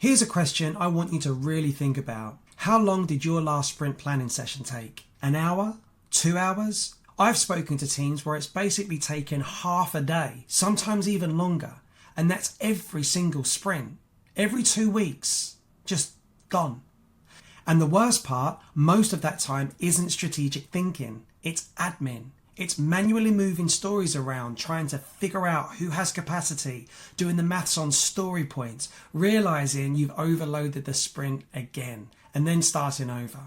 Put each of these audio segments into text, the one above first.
Here's a question I want you to really think about. How long did your last sprint planning session take? An hour? 2 hours? I've spoken to teams where it's basically taken half a day, sometimes even longer, and that's every single sprint. Every 2 weeks, just gone. And the worst part, most of that time isn't strategic thinking, it's admin. It's manually moving stories around, trying to figure out who has capacity, doing the maths on story points, realizing you've overloaded the sprint again, and then starting over.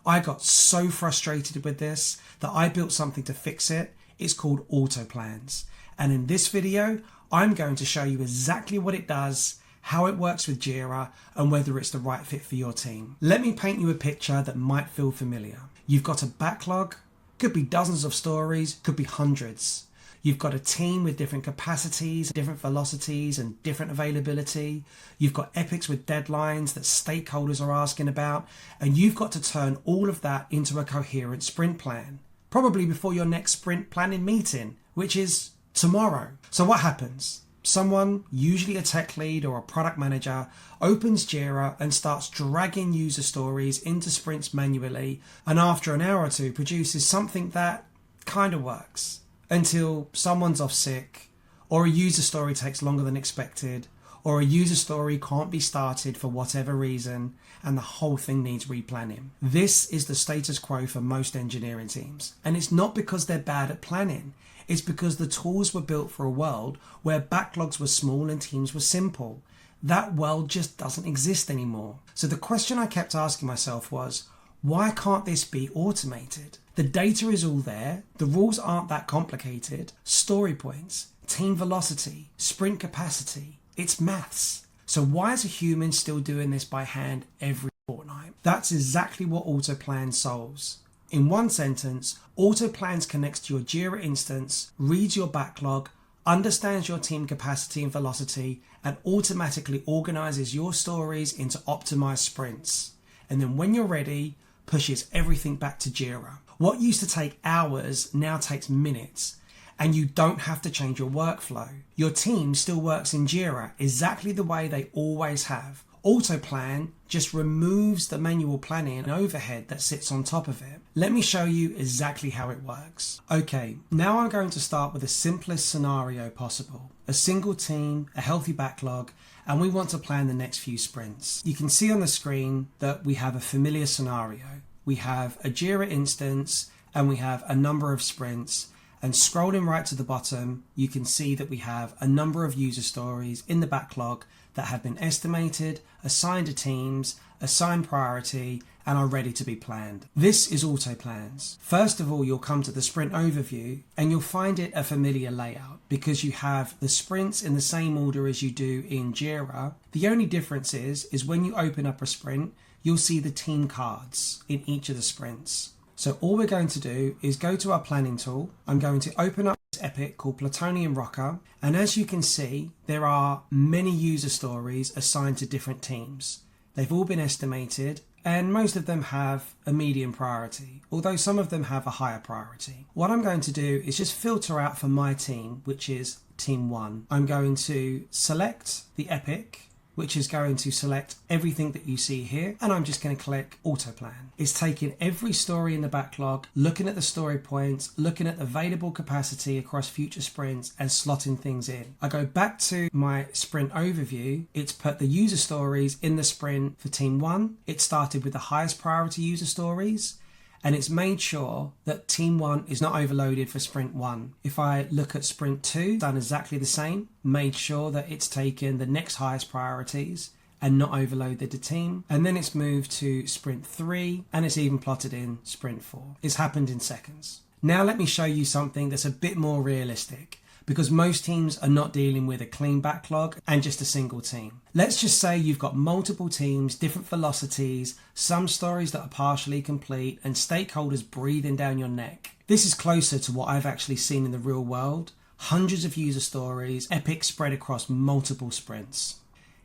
I got so frustrated with this that I built something to fix it. It's called Autoplans. And in this video, I'm going to show you exactly what it does, how it works with Jira, and whether it's the right fit for your team. Let me paint you a picture that might feel familiar. You've got a backlog. Could be dozens of stories, could be hundreds. You've got a team with different capacities, different velocities, and different availability. You've got epics with deadlines that stakeholders are asking about, and you've got to turn all of that into a coherent sprint plan, probably before your next sprint planning meeting, which is tomorrow. So what happens? Someone, usually a tech lead or a product manager, opens Jira and starts dragging user stories into sprints manually, and after an hour or two produces something that kind of works until someone's off sick, or a user story takes longer than expected, or a user story can't be started for whatever reason, and the whole thing needs replanning. This is the status quo for most engineering teams, and it's not because they're bad at planning. It's because the tools were built for a world where backlogs were small and teams were simple. That world just doesn't exist anymore. So the question I kept asking myself was, why can't this be automated? The data is all there. The rules aren't that complicated. Story points, team velocity, sprint capacity. It's maths. So why is a human still doing this by hand every fortnight? That's exactly what Autoplans solves. In one sentence, Autoplans connects to your Jira instance, reads your backlog, understands your team capacity and velocity, and automatically organises your stories into optimised sprints. And then when you're ready, pushes everything back to Jira. What used to take hours now takes minutes, and you don't have to change your workflow. Your team still works in Jira exactly the way they always have. Autoplan just removes the manual planning and overhead that sits on top of it. Let me show you exactly how it works. Okay, now I'm going to start with the simplest scenario possible. A single team, a healthy backlog, and we want to plan the next few sprints. You can see on the screen that we have a familiar scenario. We have a Jira instance and we have a number of sprints. And scrolling right to the bottom, you can see that we have a number of user stories in the backlog that have been estimated, assigned to teams, assigned priority, and are ready to be planned. This is Autoplans. First of all, you'll come to the sprint overview and you'll find it a familiar layout because you have the sprints in the same order as you do in Jira. The only difference is when you open up a sprint, you'll see the team cards in each of the sprints. So all we're going to do is go to our planning tool. I'm going to open up this epic called Plutonium Rocker. And as you can see, there are many user stories assigned to different teams. They've all been estimated and most of them have a medium priority, although some of them have a higher priority. What I'm going to do is just filter out for my team, which is team 1. I'm going to select the epic, which is going to select everything that you see here, and I'm just going to click Autoplan. It's taking every story in the backlog, looking at the story points, looking at available capacity across future sprints, and slotting things in. I go back to my sprint overview. It's put the user stories in the sprint for team 1. It started with the highest priority user stories, and it's made sure that team 1 is not overloaded for sprint 1. If I look at sprint 2, done exactly the same, made sure that it's taken the next highest priorities and not overloaded the team. And then it's moved to sprint 3 and it's even plotted in sprint 4. It's happened in seconds. Now let me show you something that's a bit more realistic, because most teams are not dealing with a clean backlog and just a single team. Let's just say you've got multiple teams, different velocities, some stories that are partially complete, and stakeholders breathing down your neck. This is closer to what I've actually seen in the real world. Hundreds of user stories, epic spread across multiple sprints.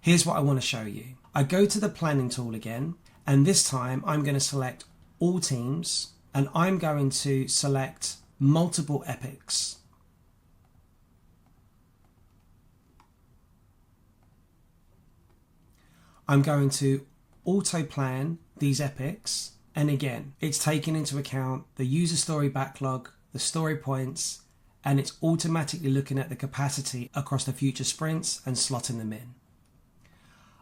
Here's what I want to show you. I go to the planning tool again, and this time I'm going to select all teams, and I'm going to select multiple epics. I'm going to auto plan these epics. And again, it's taking into account the user story backlog, the story points, and it's automatically looking at the capacity across the future sprints and slotting them in.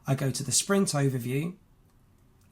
I go to the sprint overview,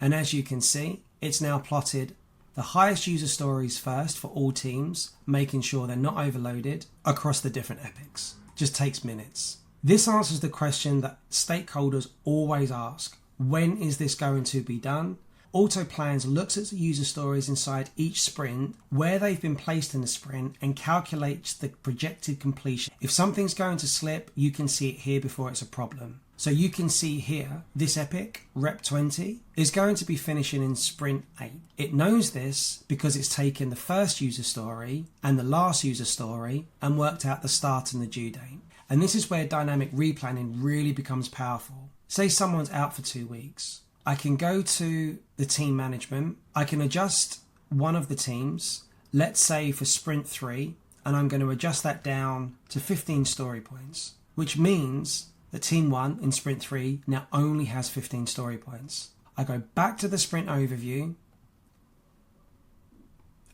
and as you can see, it's now plotted the highest user stories first for all teams, making sure they're not overloaded across the different epics. Just takes minutes. This answers the question that stakeholders always ask: when is this going to be done? Autoplans looks at the user stories inside each sprint, where they've been placed in the sprint, and calculates the projected completion. If something's going to slip, you can see it here before it's a problem. So you can see here, this epic, Rep 20, is going to be finishing in sprint 8. It knows this because it's taken the first user story and the last user story and worked out the start and the due date. And this is where dynamic replanning really becomes powerful. Say someone's out for 2 weeks. I can go to the team management. I can adjust one of the teams, let's say for sprint 3, and I'm going to adjust that down to 15 story points, which means that team 1 in sprint 3 now only has 15 story points. I go back to the sprint overview,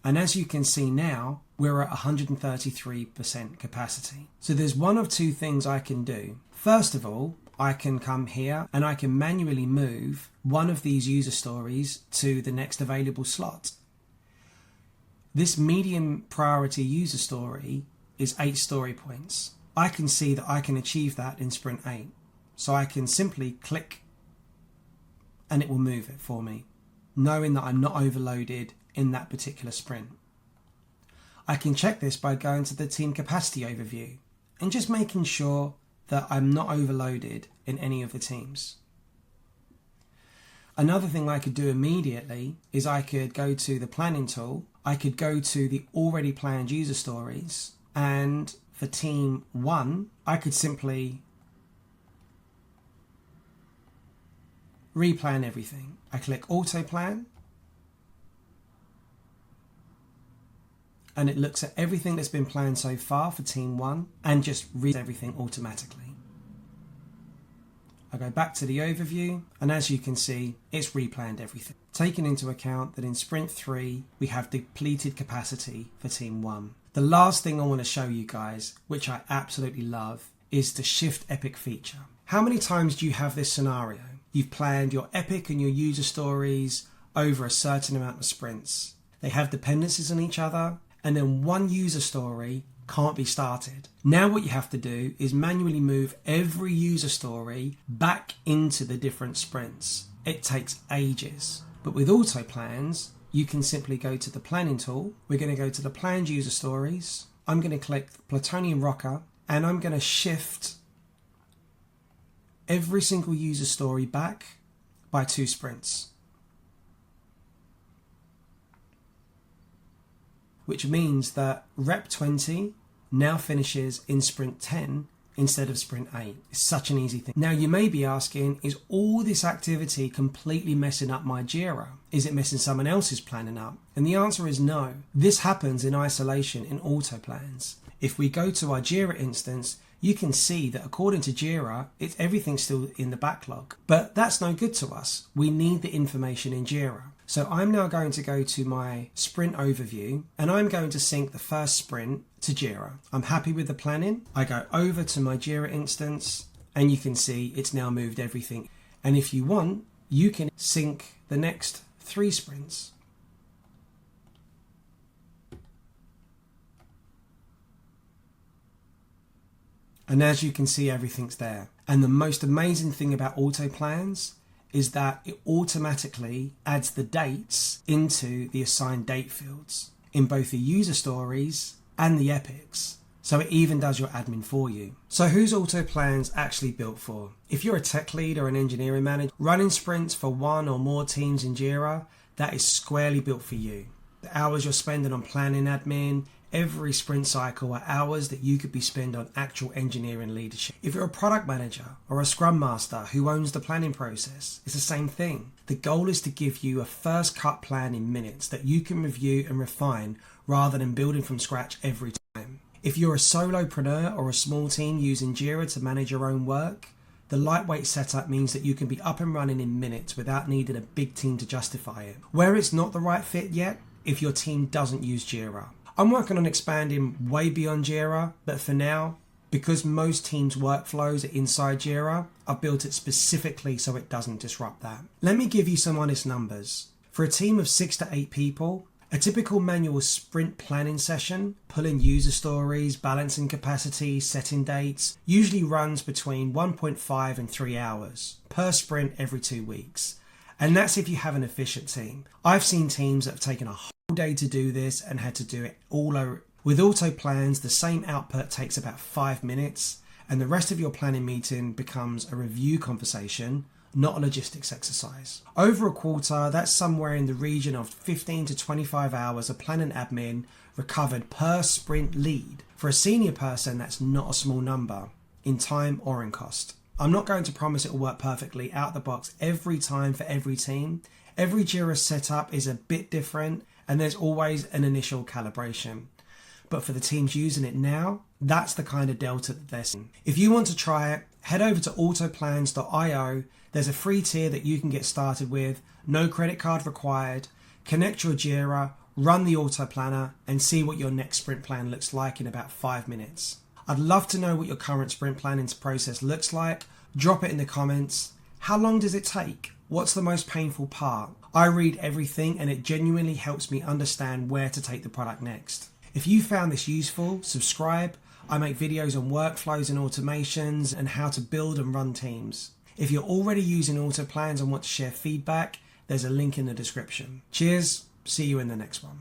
and as you can see now, we're at 133% capacity. So there's one of two things I can do. First of all, I can come here and I can manually move one of these user stories to the next available slot. This medium priority user story is 8 story points. I can see that I can achieve that in sprint 8. So I can simply click and it will move it for me, knowing that I'm not overloaded in that particular sprint. I can check this by going to the team capacity overview and just making sure that I'm not overloaded in any of the teams. Another thing I could do immediately is I could go to the planning tool. I could go to the already planned user stories, and for team 1, I could simply replan everything. I click auto plan, and it looks at everything that's been planned so far for team 1 and just reads everything automatically. I go back to the overview, and as you can see, it's replanned everything, taking into account that in sprint 3 we have depleted capacity for team 1. The last thing I want to show you guys, which I absolutely love, is the shift epic feature. How many times do you have this scenario? You've planned your epic and your user stories over a certain amount of sprints. They have dependencies on each other, and then one user story can't be started. Now what you have to do is manually move every user story back into the different sprints. It takes ages. But with auto plans, you can simply go to the planning tool. We're going to go to the planned user stories. I'm going to click Plutonium Rocker, and I'm going to shift every single user story back by 2 sprints. Which means that Rep 20 now finishes in sprint 10 instead of sprint 8. It's such an easy thing. Now you may be asking, is all this activity completely messing up my Jira? Is it messing someone else's planning up? And the answer is no. This happens in isolation in Autoplans. If we go to our Jira instance, you can see that according to Jira, everything's still in the backlog. But that's no good to us. We need the information in Jira. So I'm now going to go to my sprint overview, and I'm going to sync the first sprint to Jira. I'm happy with the planning. I go over to my Jira instance, and you can see it's now moved everything. And if you want, you can sync the next 3 sprints. And as you can see, everything's there. And the most amazing thing about Autoplans is that it automatically adds the dates into the assigned date fields in both the user stories and the epics. So it even does your admin for you. So who's Autoplans actually built for? If you're a tech lead or an engineering manager, running sprints for 1 or more teams in Jira, that is squarely built for you. The hours you're spending on planning admin, every sprint cycle are hours that you could be spent on actual engineering leadership. If you're a product manager or a scrum master who owns the planning process, it's the same thing. The goal is to give you a first cut plan in minutes that you can review and refine rather than building from scratch every time. If you're a solopreneur or a small team using Jira to manage your own work, The lightweight setup means that you can be up and running in minutes without needing a big team to justify it. Where it's not the right fit yet, if your team doesn't use Jira. I'm working on expanding way beyond Jira, but for now, because most teams' workflows are inside Jira, I've built it specifically so it doesn't disrupt that. Let me give you some honest numbers. For a team of 6 to 8 people, a typical manual sprint planning session, pulling user stories, balancing capacity, setting dates, usually runs between 1.5 and 3 hours per sprint every 2 weeks. And that's if you have an efficient team. I've seen teams that have taken a whole day to do this and had to do it all over. With Autoplans, the same output takes about 5 minutes, and the rest of your planning meeting becomes a review conversation, not a logistics exercise. Over a quarter, that's somewhere in the region of 15 to 25 hours of planning admin recovered per sprint lead. For a senior person, that's not a small number, in time or in cost. I'm not going to promise it will work perfectly out the box every time for every team. Every Jira setup is a bit different, and there's always an initial calibration. But for the teams using it now, that's the kind of delta that they're seeing. If you want to try it, head over to autoplans.io. There's a free tier that you can get started with, no credit card required. Connect your Jira, run the auto planner, and see what your next sprint plan looks like in about 5 minutes. I'd love to know what your current sprint planning process looks like. Drop it in the comments. How long does it take? What's the most painful part? I read everything, and it genuinely helps me understand where to take the product next. If you found this useful, subscribe. I make videos on workflows and automations and how to build and run teams. If you're already using Autoplans and want to share feedback, there's a link in the description. Cheers, see you in the next one.